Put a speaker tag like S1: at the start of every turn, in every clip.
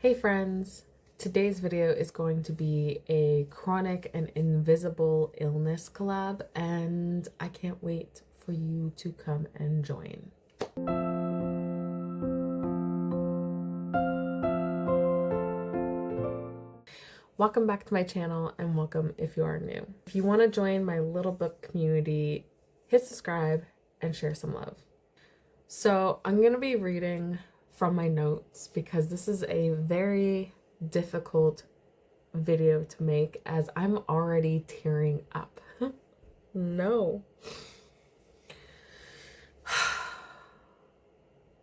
S1: Hey friends, today's video is going to be a chronic and invisible illness collab, and I can't wait for you to come and join. Welcome back to my channel, and welcome if you are new. If you want to join my little book community, hit subscribe and share some love. So I'm going to be reading from my notes because this is a very difficult video to make as I'm already tearing up. No.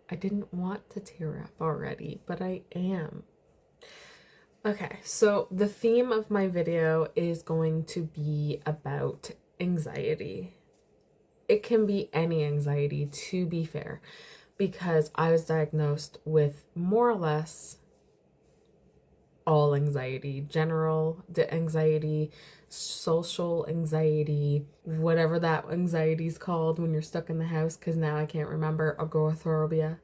S1: I didn't want to tear up already, but I am. Okay, so the theme of my video is going to be about anxiety. It can be any anxiety, to be fair, because I was diagnosed with more or less all anxiety, general anxiety, social anxiety, whatever that anxiety is called when you're stuck in the house, because now I can't remember. Agoraphobia,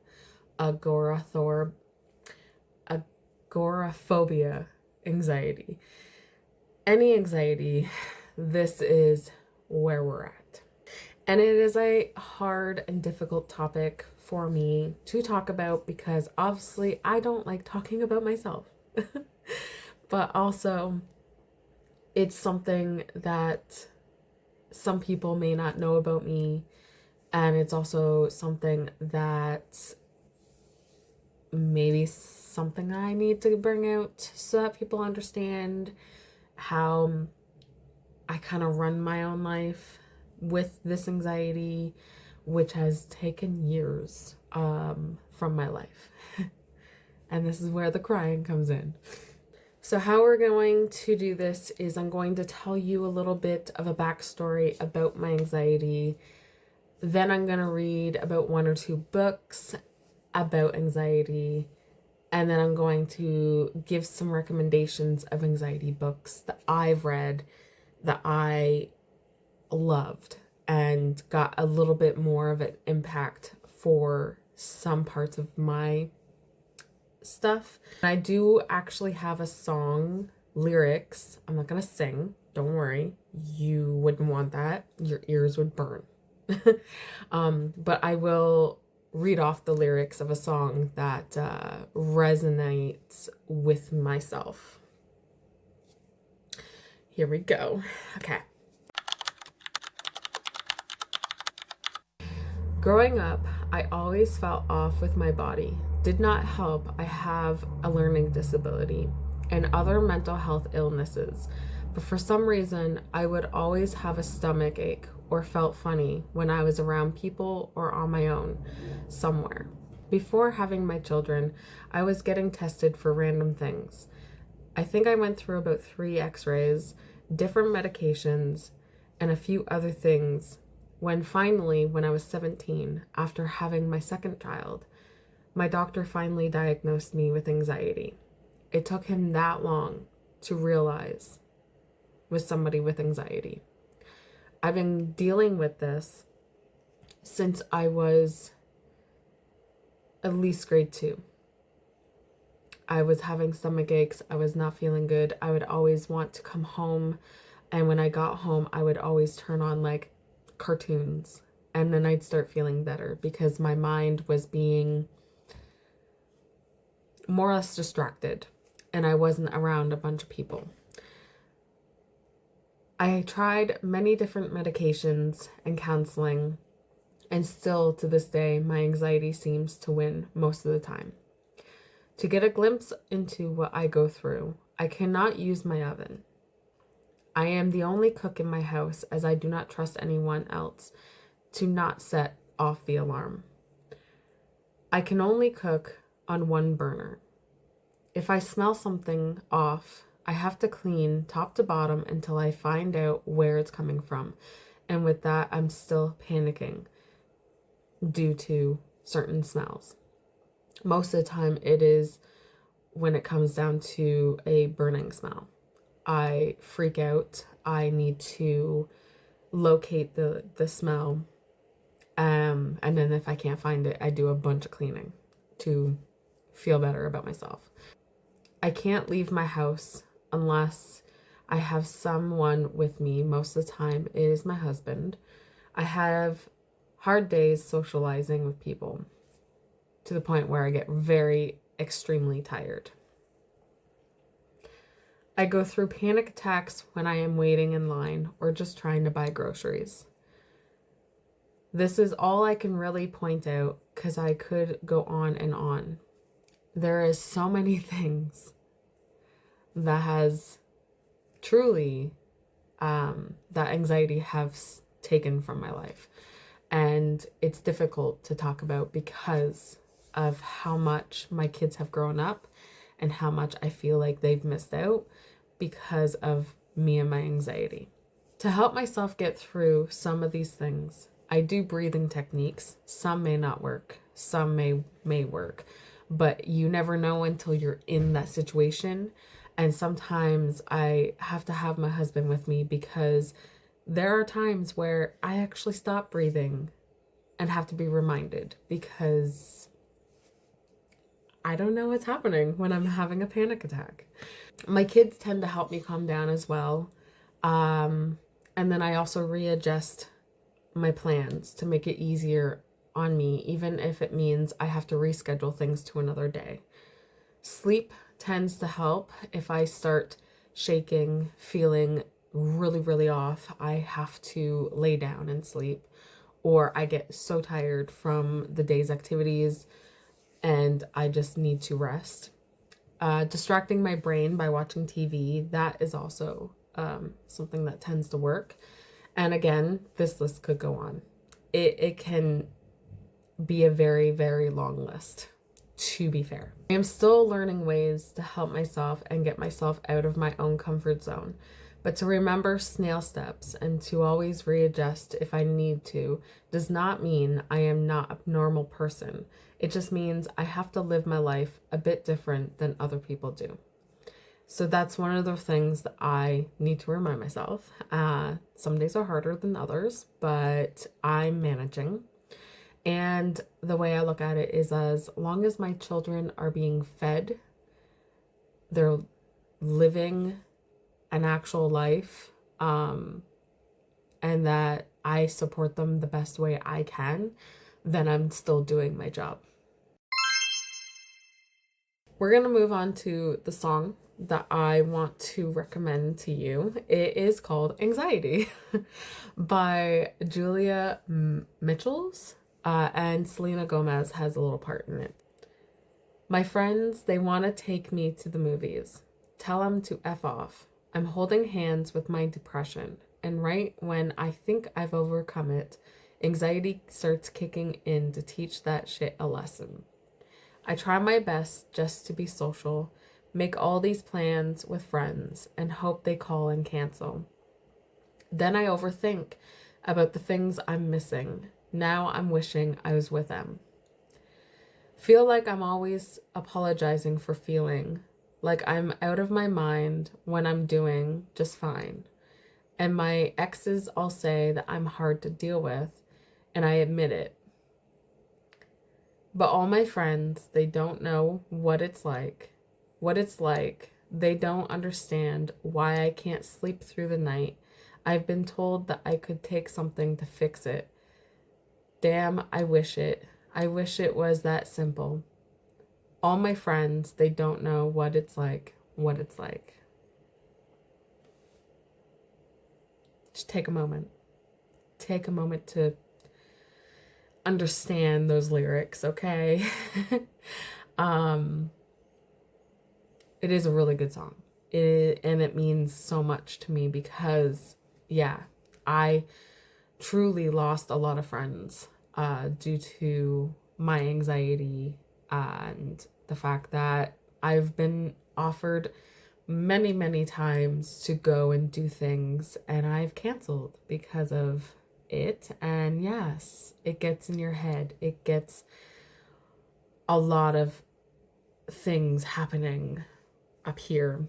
S1: anxiety. Any anxiety, this is where we're at. And it is a hard and difficult topic for me to talk about because obviously I don't like talking about myself. But also it's something that some people may not know about me, and it's also something that maybe something I need to bring out so that people understand how I kind of run my own life with this anxiety, which has taken years from my life. And this is where the crying comes in. So how we're going to do this is I'm going to tell you a little bit of a backstory about my anxiety. Then I'm going to read about 1 or 2 books about anxiety. And then I'm going to give some recommendations of anxiety books that I've read that I loved and got a little bit more of an impact for some parts of my stuff. I do actually have a song lyrics. I'm not gonna sing, don't worry. You wouldn't want that. Your ears would burn. But I will read off the lyrics of a song that resonates with myself. Here we go. Okay. Growing up, I always felt off with my body. Did not help I have a learning disability and other mental health illnesses, but for some reason I would always have a stomach ache or felt funny when I was around people or on my own somewhere. Before having my children, I was getting tested for random things. I think I went through about 3 x-rays, different medications, and a few other things when finally, when I was 17, after having my second child, my doctor finally diagnosed me with anxiety. It took him that long to realize with somebody with anxiety. I've been dealing with this since I was at least grade 2. I was having stomach aches. I was not feeling good. I would always want to come home. And when I got home, I would always turn on like cartoons. And then I'd start feeling better because my mind was being more or less distracted and I wasn't around a bunch of people. I tried many different medications and counseling, and still to this day, my anxiety seems to win most of the time. To get a glimpse into what I go through, I cannot use my oven. I am the only cook in my house as I do not trust anyone else to not set off the alarm. I can only cook on 1 burner. If I smell something off, I have to clean top to bottom until I find out where it's coming from. And with that, I'm still panicking due to certain smells. Most of the time it is when it comes down to a burning smell. I freak out. I need to locate the smell. And then if I can't find it, I do a bunch of cleaning to feel better about myself. I can't leave my house unless I have someone with me. Most of the time, it is my husband. I have hard days socializing with people to the point where I get very extremely tired. I go through panic attacks when I am waiting in line or just trying to buy groceries. This is all I can really point out because I could go on and on. There is so many things that has truly that anxiety has taken from my life. And it's difficult to talk about because of how much my kids have grown up and how much I feel like they've missed out because of me and my anxiety. To help myself get through some of these things, I do breathing techniques. Some may not work, some may work, but you never know until you're in that situation. And sometimes I have to have my husband with me because there are times where I actually stop breathing and have to be reminded because I don't know what's happening when I'm having a panic attack. My kids tend to help me calm down as well. And then I also readjust my plans to make it easier on me, even if it means I have to reschedule things to another day. Sleep tends to help. If I start shaking, feeling really off, I have to lay down and sleep, or I get so tired from the day's activities and I just need to rest. Distracting my brain by watching TV, that is also something that tends to work. And again, this list could go on. It can be a very long list, to be fair. I am still learning ways to help myself and get myself out of my own comfort zone. But to remember snail steps and to always readjust if I need to does not mean I am not a normal person. It just means I have to live my life a bit different than other people do. So that's one of the things that I need to remind myself. Some days are harder than others, but I'm managing. And the way I look at it is as long as my children are being fed, they're living an actual life, and that I support them the best way I can, then I'm still doing my job. We're going to move on to the song that I want to recommend to you. It is called Anxiety by Julia Michels, and Selena Gomez has a little part in it. My friends, they want to take me to the movies. Tell them to F off. I'm holding hands with my depression, and right when I think I've overcome it, anxiety starts kicking in to teach that shit a lesson. I try my best just to be social, make all these plans with friends, and hope they call and cancel. Then I overthink about the things I'm missing. Now I'm wishing I was with them. Feel like I'm always apologizing for feeling like I'm out of my mind when I'm doing just fine. And my exes all say that I'm hard to deal with, and I admit it. But all my friends, they don't know what it's like. They don't understand why I can't sleep through the night. I've been told that I could take something to fix it. Damn, I wish it. I wish it was that simple. All my friends, they don't know what it's like. Just take a moment. Take a moment to understand those lyrics, okay? It is a really good song. And it means so much to me because, yeah, I truly lost a lot of friends due to my anxiety and the fact that I've been offered many times to go and do things, and I've canceled because of it. And yes, it gets in your head. It gets a lot of things happening up here,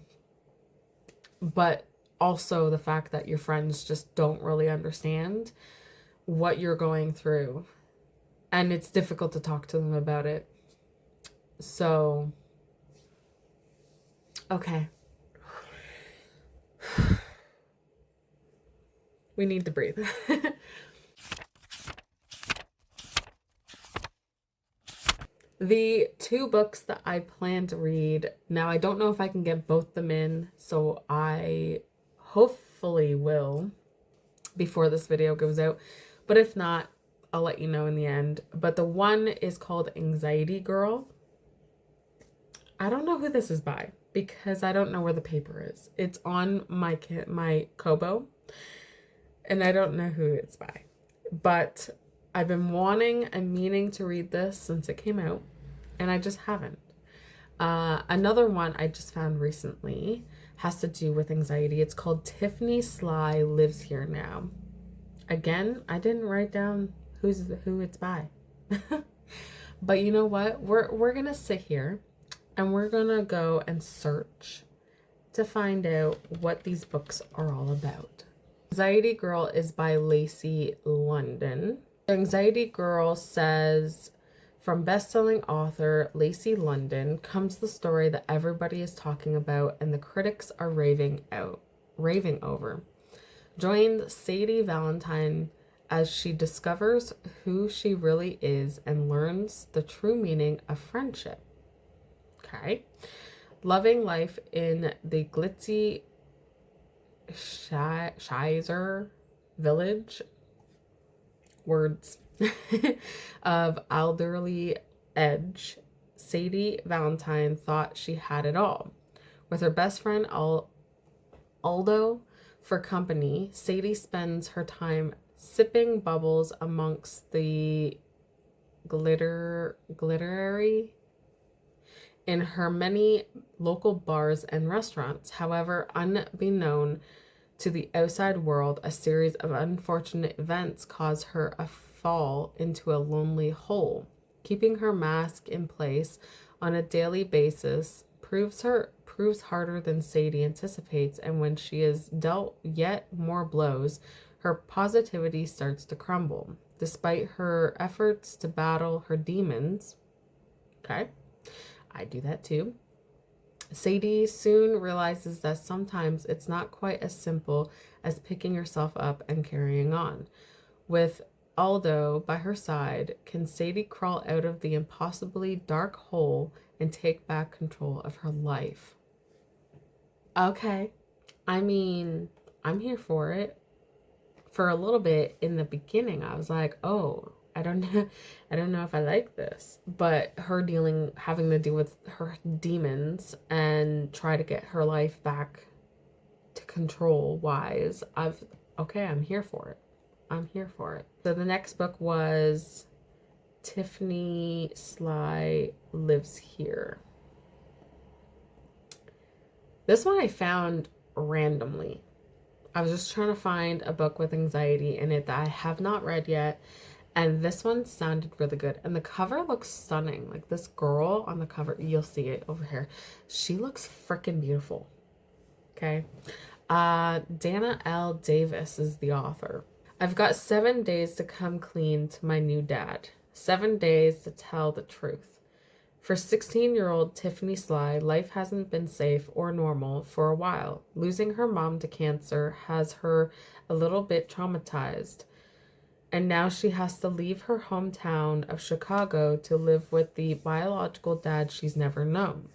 S1: but also the fact that your friends just don't really understand what you're going through, and it's difficult to talk to them about it. So Okay. We need to breathe. The two books that I plan to read, now I don't know if I can get both them in, so I hopefully will before this video goes out, but if not, I'll let you know in the end. But the one is called Anxiety Girl. I don't know who this is by because I don't know where the paper is. It's on my Kobo, and I don't know who it's by. But I've been wanting and meaning to read this since it came out, and I just haven't. Another one I just found recently has to do with anxiety. It's called Tiffany Sly Lives Here Now. Again, I didn't write down who it's by. But you know what? We're gonna sit here and we're gonna go and search to find out what these books are all about. Anxiety Girl is by Lacey London. Anxiety Girl says, from best-selling author Lacey London comes the story that everybody is talking about and the critics are raving over. Join Sadie Valentine as she discovers who she really is and learns the true meaning of friendship. Okay. Loving life in the glitzy Shizer village of Alderley Edge, Sadie Valentine thought she had it all. With her best friend Aldo for company, Sadie spends her time sipping bubbles amongst the glittery in her many local bars and restaurants. However, unbeknown to the outside world, a series of unfortunate events cause her a fall into a lonely hole. Keeping her mask in place on a daily basis proves harder than Sadie anticipates, and when she is dealt yet more blows, her positivity starts to crumble. Despite her efforts to battle her demons, okay, I do that too, Sadie soon realizes that sometimes it's not quite as simple as picking yourself up and carrying on. With Aldo by her side, can Sadie crawl out of the impossibly dark hole and take back control of her life? Okay, I mean, I'm here for it. For a little bit in the beginning, I was like, oh, I don't know if I like this. But her having to deal with her demons and try to get her life back to control wise, I'm here for it. I'm here for it. So the next book was Tiffany Sly Lives Here. This one I found randomly. I was just trying to find a book with anxiety in it that I have not read yet. And this one sounded really good. And the cover looks stunning. Like this girl on the cover, you'll see it over here. She looks freaking beautiful. Okay. Dana L. Davis is the author. I've got 7 days to come clean to my new dad. 7 days to tell the truth. For 16-year-old Tiffany Sly, life hasn't been safe or normal for a while. Losing her mom to cancer has her a little bit traumatized. And now she has to leave her hometown of Chicago to live with the biological dad she's never known.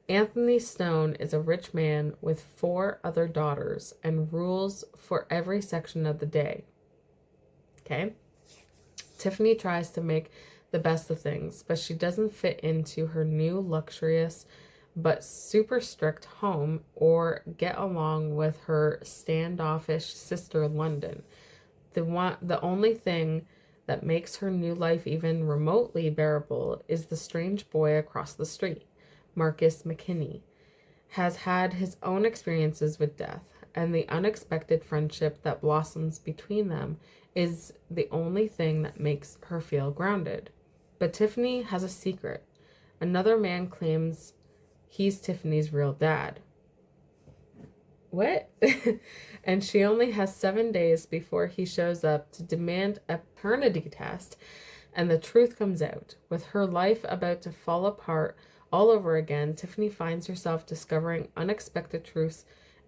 S1: Anthony Stone is a rich man with 4 other daughters and rules for every section of the day. Okay? Tiffany tries to make the best of things, but she doesn't fit into her new luxurious but super strict home or get along with her standoffish sister London. The only thing that makes her new life even remotely bearable is the strange boy across the street. Marcus McKinney has had his own experiences with death, and the unexpected friendship that blossoms between them is the only thing that makes her feel grounded. But Tiffany has a secret. Another man claims he's Tiffany's real dad. What? And she only has 7 days before he shows up to demand a paternity test, and the truth comes out. With her life about to fall apart, All over again, Tiffany finds herself discovering unexpected truths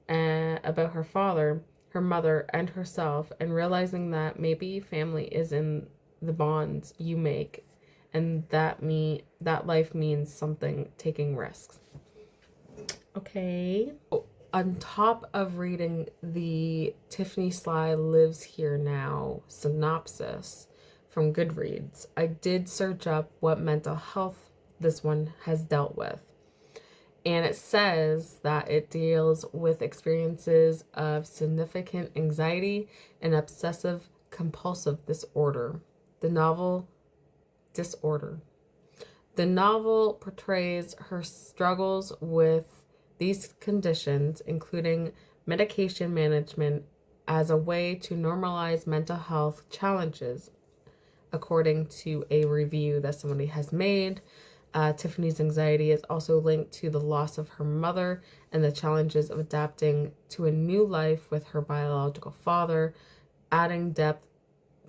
S1: about her father, her mother, and herself, and realizing that maybe family is in the bonds you make, and that life means something, taking risks. Okay. On top of reading the Tiffany Sly Lives Here Now synopsis from Goodreads, I did search up what mental health this one has dealt with. And it says that it deals with experiences of significant anxiety and obsessive compulsive disorder. The novel portrays her struggles with these conditions, including medication management, as a way to normalize mental health challenges. According to a review that somebody has made, Tiffany's anxiety is also linked to the loss of her mother and the challenges of adapting to a new life with her biological father, adding depth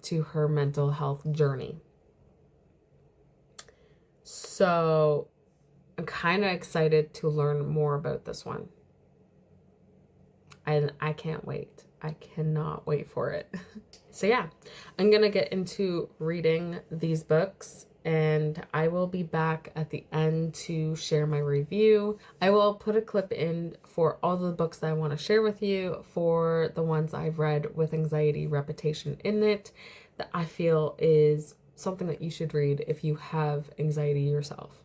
S1: to her mental health journey. So I'm kind of excited to learn more about this one. And I can't wait. I cannot wait for it. So yeah, I'm going to get into reading these books, and I will be back at the end to share my review. I will put a clip in for all the books that I want to share with you, for the ones I've read with anxiety reputation in it, that I feel is something that you should read if you have anxiety yourself.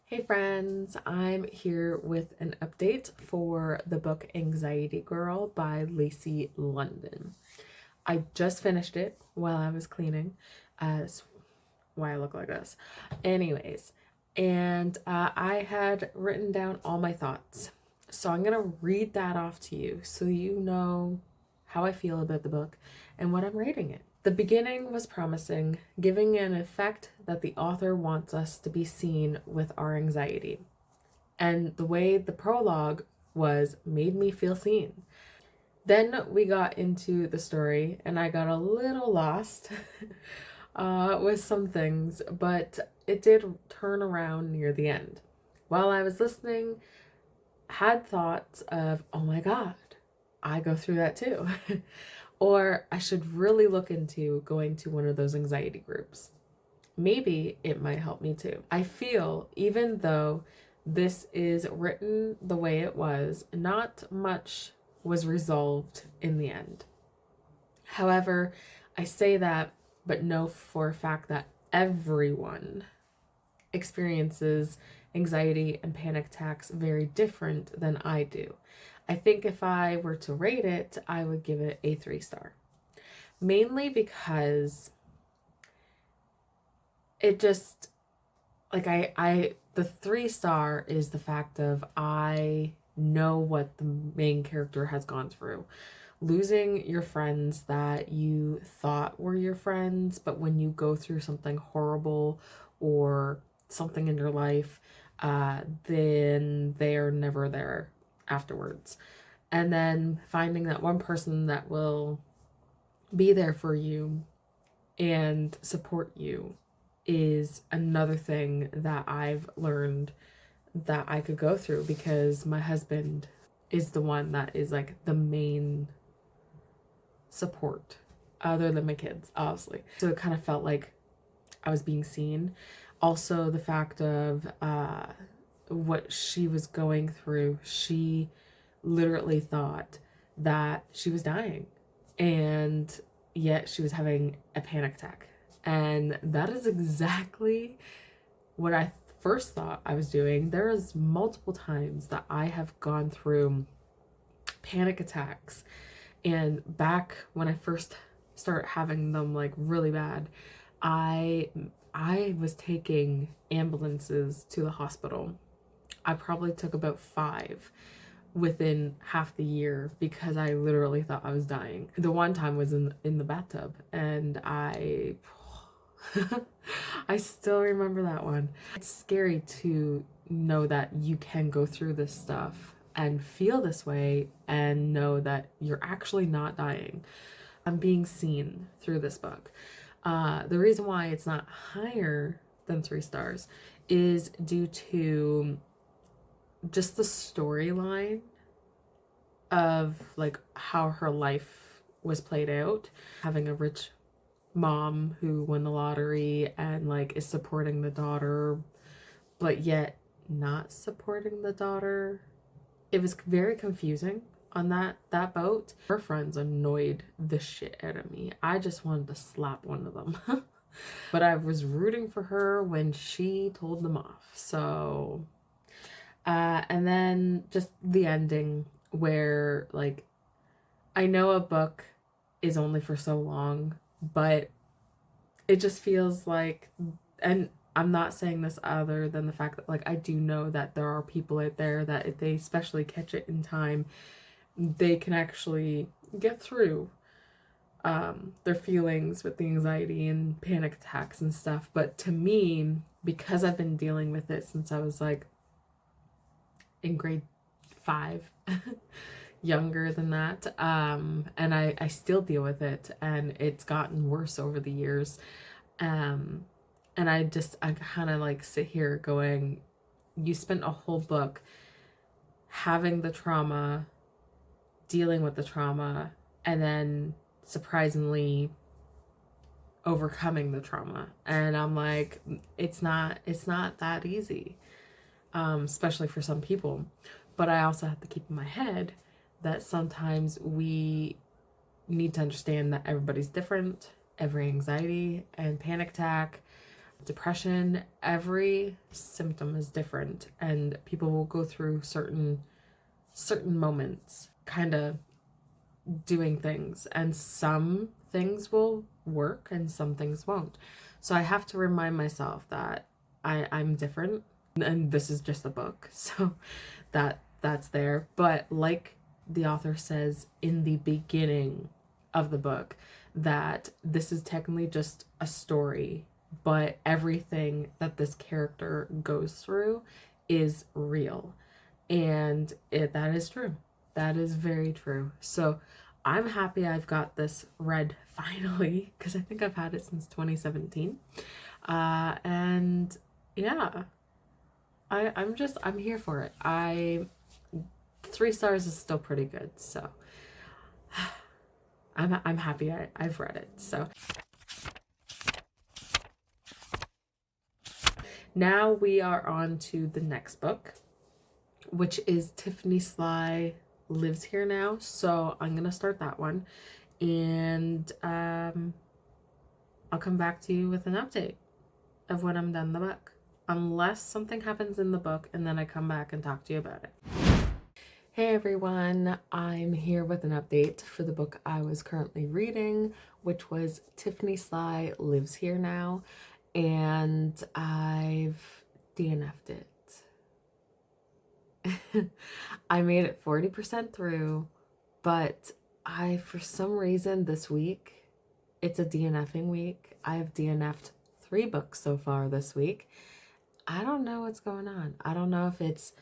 S1: Hey friends, I'm here with an update for the book Anxiety Girl by Lacey London. I just finished it while I was cleaning, as why I look like this. Anyways, and I had written down all my thoughts. So I'm going to read that off to you so you know how I feel about the book and what I'm rating it. The beginning was promising, giving an effect that the author wants us to be seen with our anxiety. And the way the prologue was made me feel seen. Then we got into the story and I got a little lost with some things, but it did turn around near the end. While I was listening, had thoughts of, oh my God, I go through that too. Or I should really look into going to one of those anxiety groups. Maybe it might help me too. I feel, even though this is written the way it was, not much was resolved in the end. However, I say that, but know for a fact that everyone experiences anxiety and panic attacks very different than I do. I think if I were to rate it, I would give it a 3-star. Mainly because it just, like, the 3-star is the fact of I know what the main character has gone through. Losing your friends that you thought were your friends, but when you go through something horrible or something in your life, then they are never there afterwards. And then finding that one person that will be there for you and support you is another thing that I've learned that I could go through, because my husband is the one that is like the main support other than my kids, obviously. So it kind of felt like I was being seen. Also, the fact of what she was going through, she literally thought that she was dying, and yet she was having a panic attack. And that is exactly what I first thought I was doing. There is multiple times that I have gone through panic attacks, and back when I first started having them like really bad, I was taking ambulances to the hospital. I probably took about 5 within half the year because I literally thought I was dying. The one time was in the bathtub, and I still remember that one. It's scary to know that you can go through this stuff and feel this way and know that you're actually not dying. I'm being seen through this book. The reason why it's not higher than 3 stars is due to just the storyline of like how her life was played out, having a rich mom who won the lottery and like is supporting the daughter but yet not supporting the daughter. It was very confusing on that boat. Her friends annoyed the shit out of me. I just wanted to slap one of them. But I was rooting for her when she told them off. So and then just the ending where like I know a book is only for so long, but it just feels like, and I'm not saying this other than the fact that like I do know that there are people out there that if they especially catch it in time, they can actually get through their feelings with the anxiety and panic attacks and stuff. But to me, because I've been dealing with it since I was like in grade 5, younger than that, and I still deal with it, and it's gotten worse over the years, and I kind of like sit here going, you spent a whole book having the trauma, dealing with the trauma, and then surprisingly overcoming the trauma. And I'm like, it's not that easy, especially for some people. But I also have to keep in my head that sometimes we need to understand that everybody's different. Every anxiety and panic attack, depression, every symptom is different, and people will go through certain moments kind of doing things, and some things will work and some things won't. So I have to remind myself that I'm different, and this is just a book, so that's there. But like the author says in the beginning of the book, that this is technically just a story, but everything that this character goes through is real. And that is true. That is very true. So I'm happy I've got this read finally, because I think I've had it since 2017. And yeah, I'm here for it. 3 stars is still pretty good. So I'm happy I've read it. So now we are on to the next book, which is Tiffany Sly Lives Here Now. So I'm gonna start that one, and I'll come back to you with an update of when I'm done the book, unless something happens in the book and then I come back and talk to you about it. Hey everyone, I'm here with an update for the book I was currently reading, which was Tiffany Sly Lives Here Now, and I've DNF'd it. I made it 40% through, but for some reason this week, it's a DNFing week. I have DNF'd 3 books so far this week. I don't know what's going on. I don't know if it's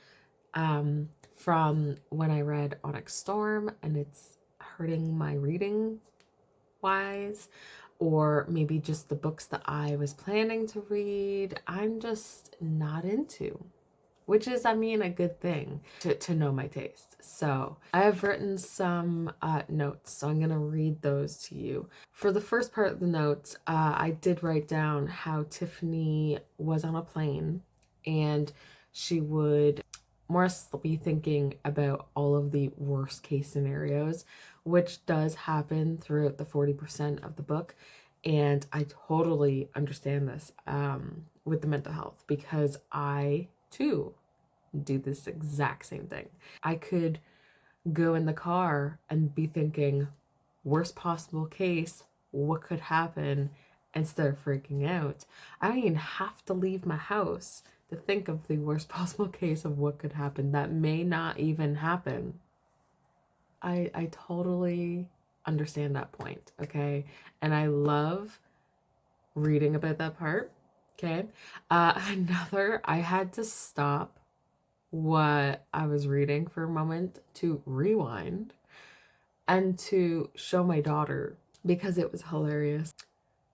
S1: from when I read Onyx Storm and it's hurting my reading wise, or maybe just the books that I was planning to read I'm just not into, which is, I mean, a good thing to know my taste. So I have written some notes, so I'm gonna read those to you. For the first part of the notes, I did write down how Tiffany was on a plane and she would more be thinking about all of the worst case scenarios, which does happen throughout the 40% of the book. And I totally understand this with the mental health, because I too do this exact same thing. I could go in the car and be thinking, worst possible case, what could happen, instead of freaking out. I don't even have to leave my house to think of the worst possible case of what could happen that may not even happen. I totally understand that point, okay? And I love reading about that part, okay? I had to stop what I was reading for a moment to rewind and to show my daughter, because it was hilarious.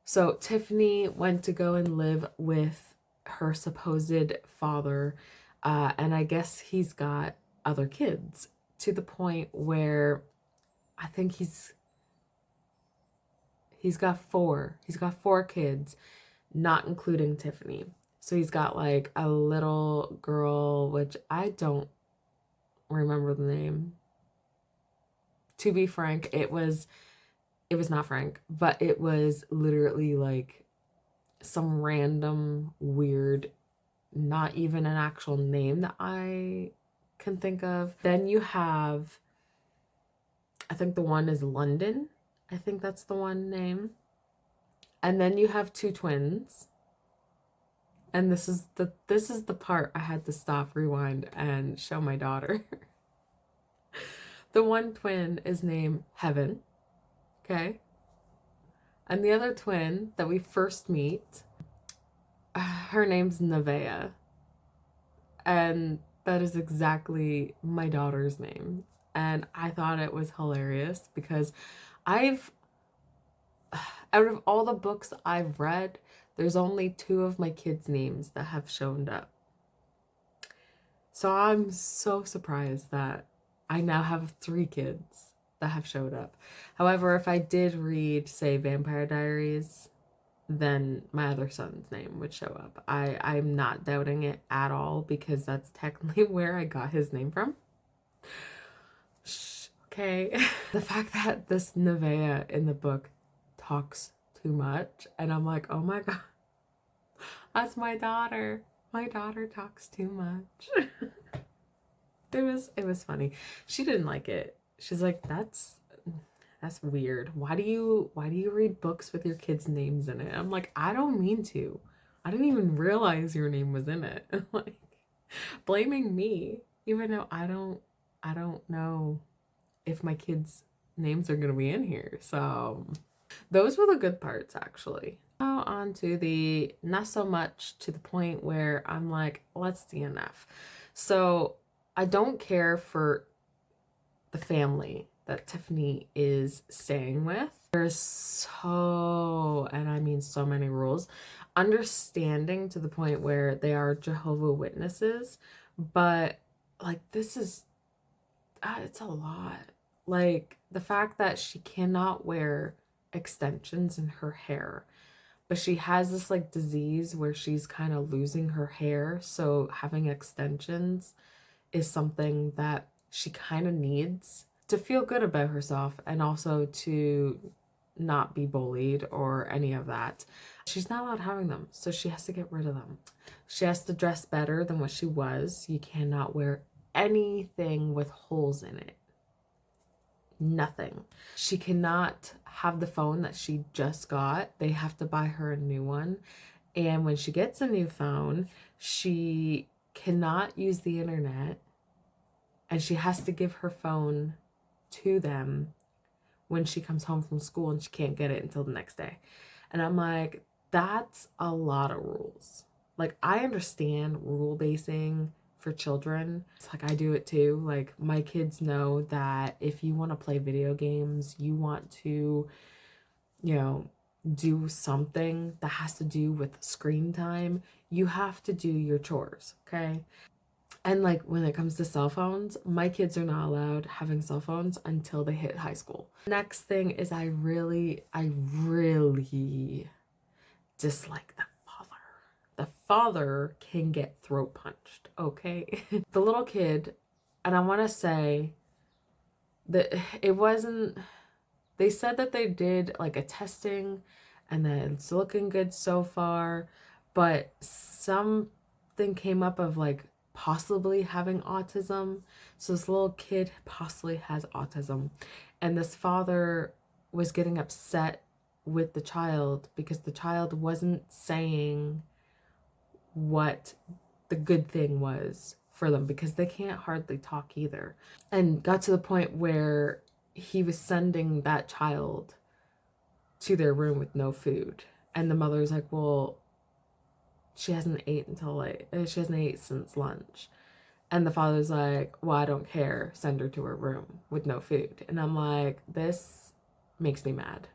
S1: So Tiffany went to go and live with her supposed father, and I guess he's got other kids, to the point where I think he's got four. He's got four kids, not including Tiffany. So he's got like a little girl, which I don't remember the name. To be frank, it was not Frank, but it was literally like some random weird, not even an actual name that I can think of. Then you have, I think the one is London. I think that's the one name. And then you have two twins. And this is the part I had to stop, rewind, and show my daughter. The one twin is named Heaven. Okay. And the other twin that we first meet, her name's Nevaeh. And that is exactly my daughter's name. And I thought it was hilarious because out of all the books I've read, there's only two of my kids' names that have shown up. So I'm so surprised that I now have 3 kids that have showed up. However, if I did read, say, Vampire Diaries, then my other son's name would show up. I'm not doubting it at all, because that's technically where I got his name from. Shh, okay. The fact that this Nevaeh in the book talks too much, and I'm like, oh my god, that's my daughter. My daughter talks too much. It was funny. She didn't like it. She's like, that's weird. Why do you read books with your kids' names in it? I'm like, I don't mean to. I didn't even realize your name was in it. Like, blaming me, even though I don't know if my kids' names are gonna be in here. So those were the good parts, actually. Now on to the not so much, to the point where I'm like, let's DNF. So I don't care for the family that Tiffany is staying with. There's so, and I mean so many rules. Understanding to the point where they are Jehovah's Witnesses, but like, this is, it's a lot. Like, the fact that she cannot wear extensions in her hair, but she has this like disease where she's kind of losing her hair, so having extensions is something that she kind of needs to feel good about herself, and also to not be bullied or any of that. She's not allowed having them, so she has to get rid of them. She has to dress better than what she was. You cannot wear anything with holes in it. Nothing. She cannot have the phone that she just got. They have to buy her a new one. And when she gets a new phone, she cannot use the internet, and she has to give her phone to them when she comes home from school, and she can't get it until the next day. And I'm like, that's a lot of rules. Like, I understand rule basing for children. It's like, I do it too. Like, my kids know that if you want to play video games, you want to, you know, do something that has to do with screen time, you have to do your chores, okay? And like, when it comes to cell phones, my kids are not allowed having cell phones until they hit high school. Next thing is, I really dislike the father. The father can get throat punched, okay? The little kid, and I want to say that it wasn't, they said that they did like a testing and that it's looking good so far, but something came up of like possibly having autism. So this little kid possibly has autism, and this father was getting upset with the child because the child wasn't saying what the good thing was for them, because they can't hardly talk either, and got to the point where he was sending that child to their room with no food. And the mother's like, well, she hasn't ate since lunch. And the father's like, well, I don't care, send her to her room with no food. And I'm like, this makes me mad.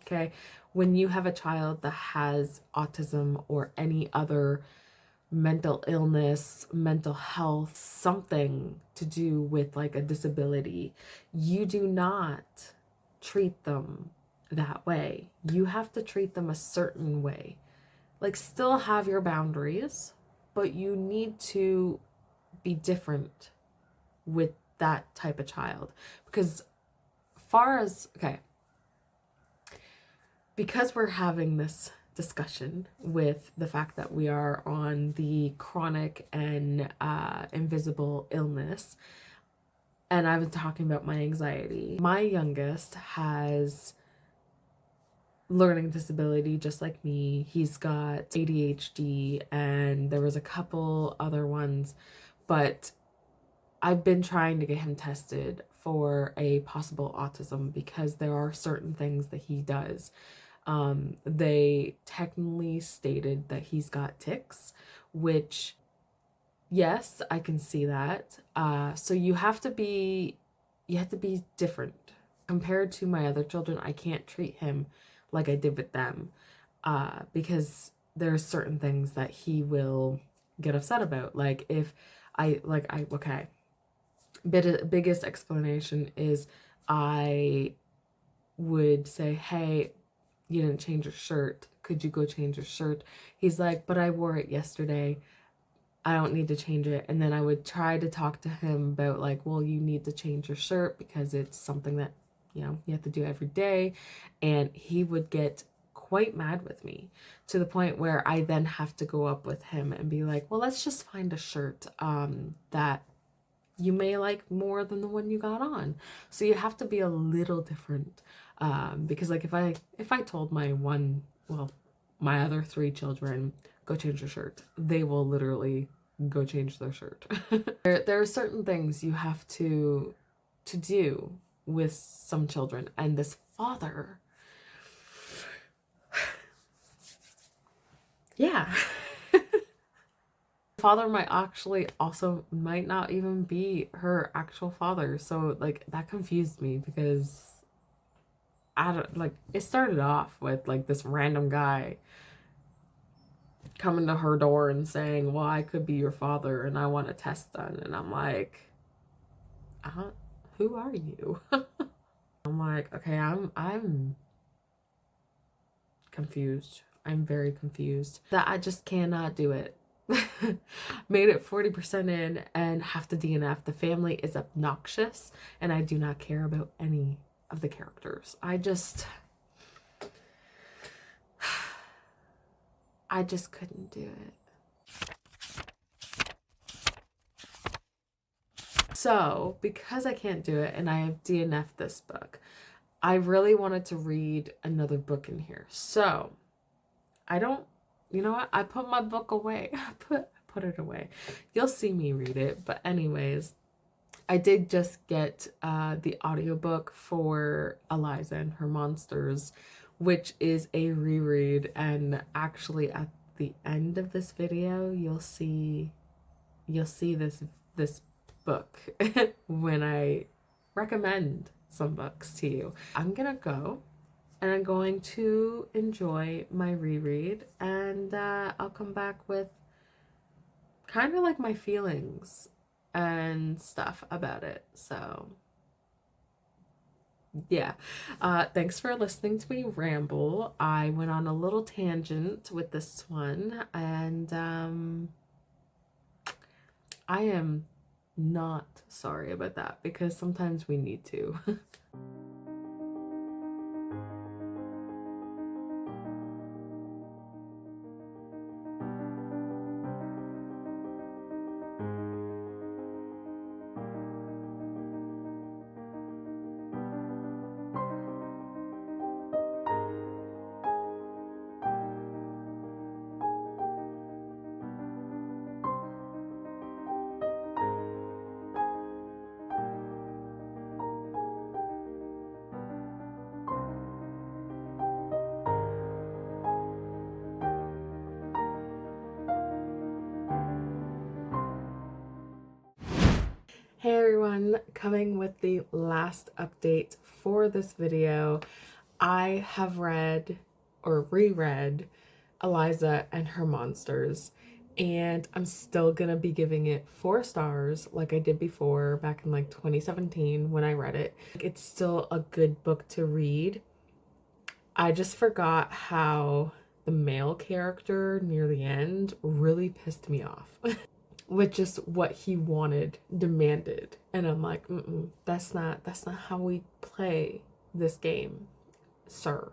S1: Okay, when you have a child that has autism or any other mental illness, mental health, something to do with like a disability, you do not treat them that way. You have to treat them a certain way. Like, still have your boundaries, but you need to be different with that type of child. Because because we're having this discussion with the fact that we are on the chronic and invisible illness, and I've been talking about my anxiety. My youngest has learning disability just like me. He's got ADHD, and there was a couple other ones, but I've been trying to get him tested for a possible autism because there are certain things that he does. They technically stated that he's got tics, which, yes, I can see that. So you have to be different. Compared to my other children, I can't treat him like I did with them, because there are certain things that he will get upset about. Like if okay, biggest explanation is I would say, hey, you didn't change your shirt. Could you go change your shirt? He's like, but I wore it yesterday. I don't need to change it. And then I would try to talk to him about like, well, you need to change your shirt because it's something that, you know, you have to do every day. And he would get quite mad with me to the point where I then have to go up with him and be like, well, let's just find a shirt that you may like more than the one you got on. So you have to be a little different, because like if I told my other 3 children, go change your shirt, they will literally go change their shirt. There are certain things you have to do with some children, and this father, yeah. Father might not even be her actual father. So like that confused me because it started off with like this random guy coming to her door and saying, well, I could be your father and I want a test done. And I'm like, who are you? I'm like, okay, I'm confused. I'm very confused that I just cannot do it. Made it 40% in and have to DNF. The family is obnoxious and I do not care about any of the characters. I just couldn't do it. So because I can't do it and I have DNF'd this book, I really wanted to read another book in here. So you know what? I put my book away. I put it away. You'll see me read it. But anyways, I did just get the audiobook for Eliza and Her Monsters, which is a reread. And actually at the end of this video, you'll see this book when I recommend some books to you. I'm gonna go and I'm going to enjoy my reread, and I'll come back with kind of like my feelings and stuff about it. So yeah, thanks for listening to me ramble. I went on a little tangent with this one, and I am not sorry about that because sometimes we need to. Hey everyone, coming with the last update for this video. I have read or reread Eliza and Her Monsters, and I'm still gonna be giving it 4 stars like I did before back in like 2017 when I read it. It's still a good book to read. I just forgot how the male character near the end really pissed me off with just what he wanted, demanded. And I'm like, that's not how we play this game, sir.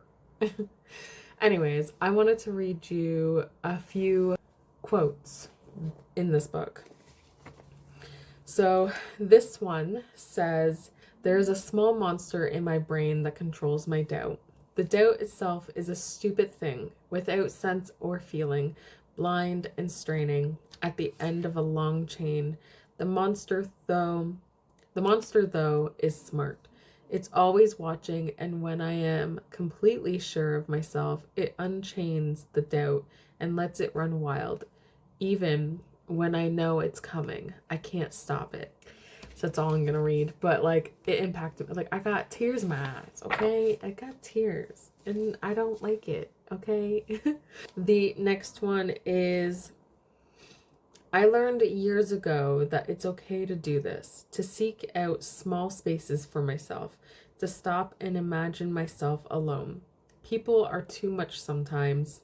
S1: Anyways, I wanted to read you a few quotes in this book. So this one says, "There's a small monster in my brain that controls my doubt. The doubt itself is a stupid thing, without sense or feeling, blind and straining, at the end of a long chain. The monster, though, is smart. It's always watching, and when I am completely sure of myself, it unchains the doubt and lets it run wild. Even when I know it's coming, I can't stop it." So that's all I'm gonna read. But like, it impacted me. Like, I got tears in my eyes, okay? I got tears, and I don't like it, okay? The next one is, "I learned years ago that it's okay to do this, to seek out small spaces for myself, to stop and imagine myself alone. People are too much sometimes.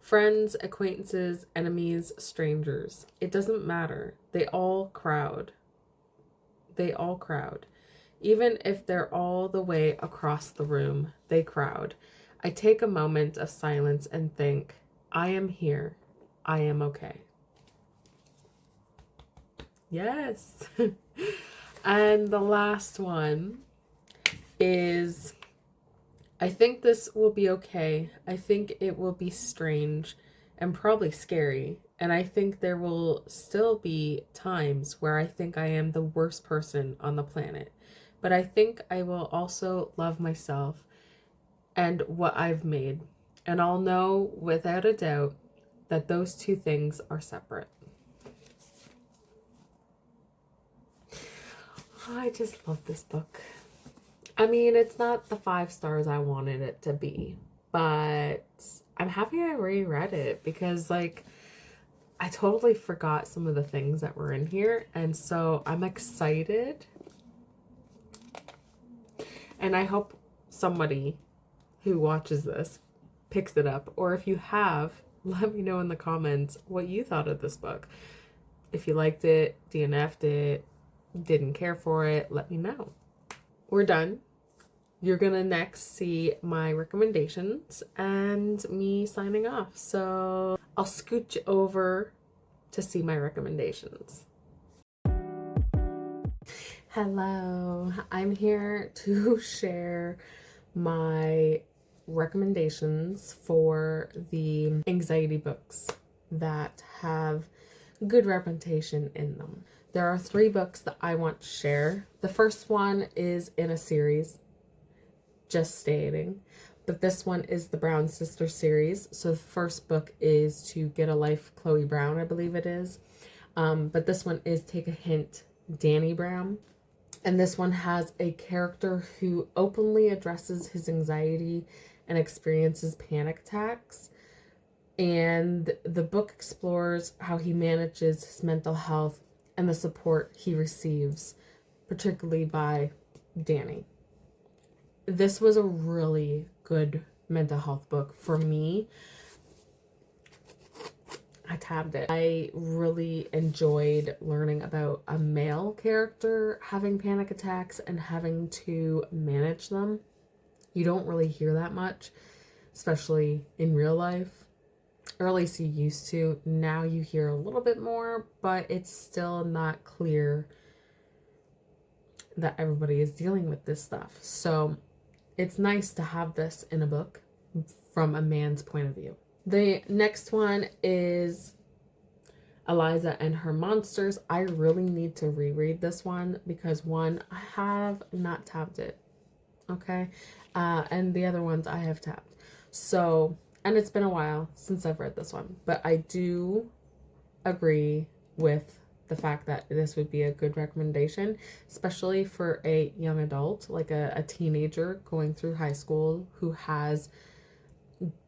S1: Friends, acquaintances, enemies, strangers. It doesn't matter. They all crowd. Even if they're all the way across the room, they crowd. I take a moment of silence and think, I am here. I am okay." Yes. And the last one is, "I think this will be okay. I think it will be strange and probably scary. And I think there will still be times where I think I am the worst person on the planet. But I think I will also love myself and what I've made. And I'll know without a doubt that those two things are separate." I just love this book. I mean, it's not the 5 stars I wanted it to be, but I'm happy I reread it because, like, I totally forgot some of the things that were in here, and so I'm excited. And I hope somebody who watches this picks it up, or if you have, let me know in the comments what you thought of this book. If you liked it, DNF'd it, didn't care for it, let me know. We're done. You're gonna next see my recommendations and me signing off. So I'll scooch over to see my recommendations. Hello, I'm here to share my recommendations for the anxiety books that have good reputation in them. There are 3 books that I want to share. The first one is in a series, just stating, but this one is the Brown Sister series. So the first book is To Get a Life, Chloe Brown, I believe it is. But this one is Take a Hint, Danny Brown. And this one has a character who openly addresses his anxiety and experiences panic attacks. And the book explores how he manages his mental health and the support he receives, particularly by Danny. This was a really good mental health book for me. I tabbed it. I really enjoyed learning about a male character having panic attacks and having to manage them. You don't really hear that much, especially in real life, or at least you used to. Now you hear a little bit more, but it's still not clear that everybody is dealing with this stuff. So it's nice to have this in a book from a man's point of view. The next one is Eliza and Her Monsters. I really need to reread this one because, one, I have not tabbed it, okay? And the other ones I have tabbed. So, and it's been a while since I've read this one, but I do agree with the fact that this would be a good recommendation, especially for a young adult, like a teenager going through high school who has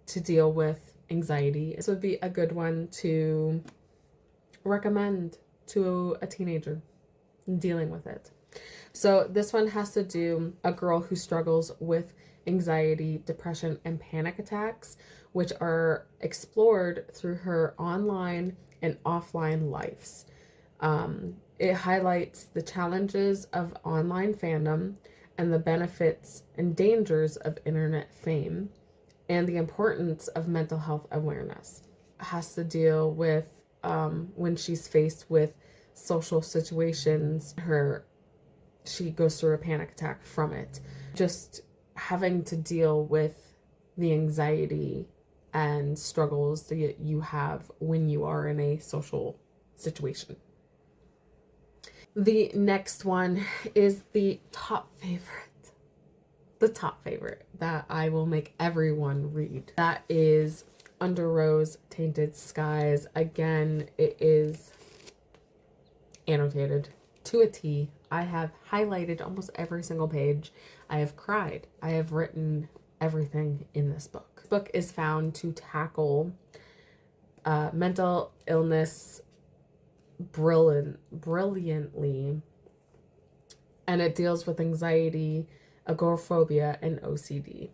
S1: to deal with anxiety. This would be a good one to recommend to a teenager dealing with it. So this one has to do a girl who struggles with anxiety, depression, and panic attacks, which are explored through her online and offline lives. It highlights the challenges of online fandom and the benefits and dangers of internet fame and the importance of mental health awareness. It has to deal with when she's faced with social situations, she goes through a panic attack from it. Just having to deal with the anxiety and struggles that you have when you are in a social situation. The next one is the top favorite that I will make everyone read. That is Under Rose Tainted Skies. Again, it is annotated to a T. I have highlighted almost every single page. I have cried. I have written everything in this book. This book is found to tackle mental illness brilliantly, and it deals with anxiety, agoraphobia, and OCD.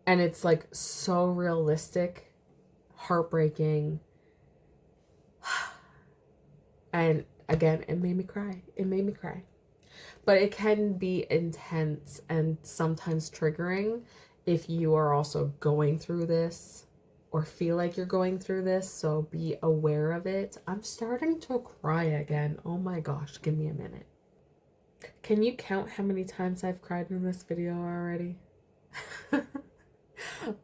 S1: And it's like so realistic, heartbreaking, and again, it made me cry. But it can be intense and sometimes triggering if you are also going through this or feel like you're going through this, so be aware of it. I'm starting to cry again. Oh my gosh, give me a minute. Can you count how many times I've cried in this video already?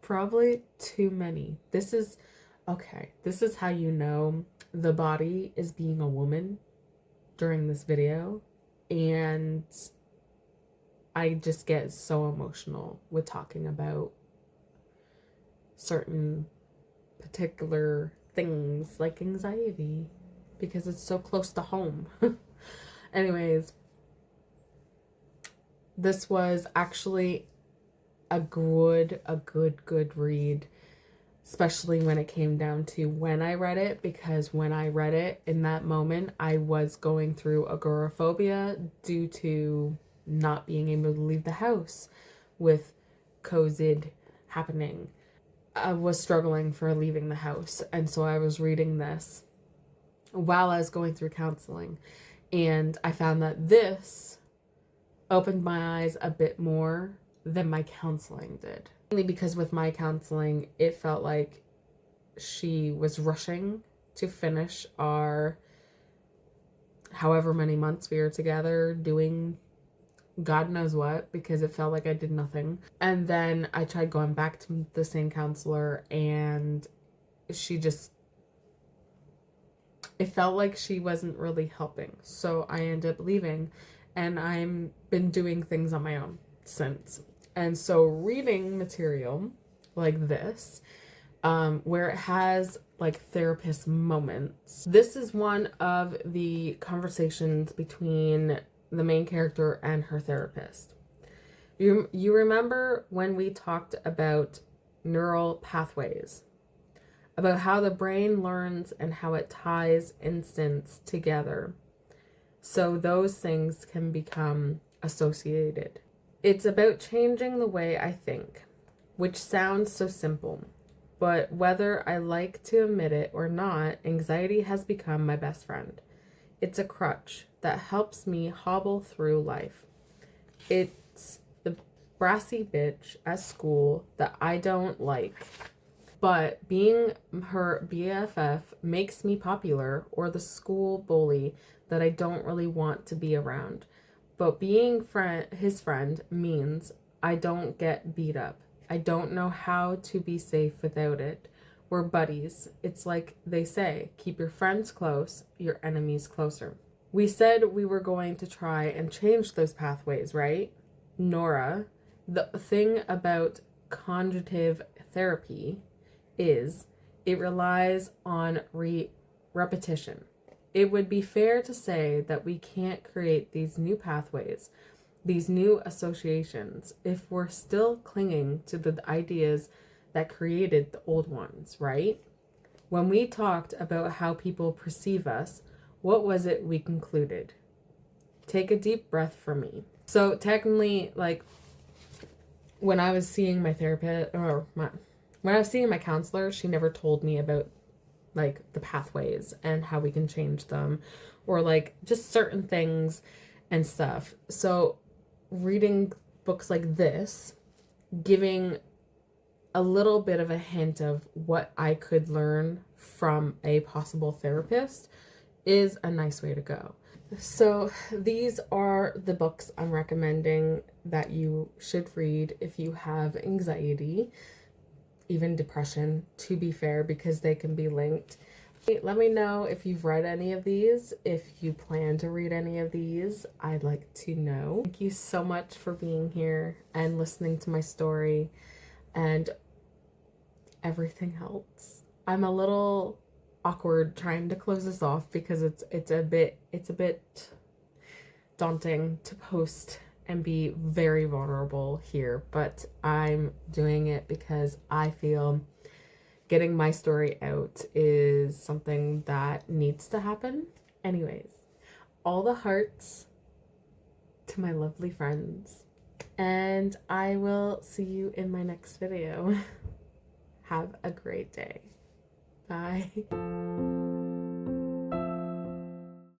S1: Probably too many. This is how you know the body is being a woman during this video, and I just get so emotional with talking about certain particular things like anxiety because it's so close to home. Anyways, this was actually a good read, especially when it came down to when I read it, because when I read it in that moment, I was going through agoraphobia due to not being able to leave the house with COVID happening. I was struggling for leaving the house, and so I was reading this while I was going through counseling, and I found that this opened my eyes a bit more than my counseling did. Mainly because with my counseling, it felt like she was rushing to finish our however many months we were together doing God knows what, because it felt like I did nothing. And then I tried going back to the same counselor, and it felt like she wasn't really helping. So I ended up leaving, and I've been doing things on my own since. And so reading material like this, where it has like therapist moments, this is one of the conversations between the main character and her therapist. You remember when we talked about neural pathways, about how the brain learns and how it ties instants together so those things can become associated. It's about changing the way I think, which sounds so simple, but whether I like to admit it or not, anxiety has become my best friend. It's a crutch that helps me hobble through life. It's the brassy bitch at school that I don't like, but being her BFF makes me popular, or the school bully that I don't really want to be around. But being his friend means I don't get beat up. I don't know how to be safe without it. We're buddies. It's like they say, keep your friends close, your enemies closer. We said we were going to try and change those pathways, right? Nora, the thing about cognitive therapy is it relies on repetition. it would be fair to say that we can't create these new pathways, these new associations, if we're still clinging to the ideas that created the old ones, right? When we talked about how people perceive us, what was it we concluded? Take a deep breath for me. So technically, like, when I was seeing my therapist, when I was seeing my counselor, she never told me about like the pathways and how we can change them, or like just certain things and stuff. So reading books like this, giving a little bit of a hint of what I could learn from a possible therapist, is a nice way to go. So these are the books I'm recommending that you should read if you have anxiety, even depression, to be fair, because they can be linked. Let me know if you've read any of these, if you plan to read any of these. I'd like to know. Thank you so much for being here and listening to my story and everything else. I'm a little awkward trying to close this off because it's a bit daunting to post and be very vulnerable here, but I'm doing it because I feel getting my story out is something that needs to happen. Anyways, all the hearts to my lovely friends, and I will see you in my next video. Have a great day. Bye.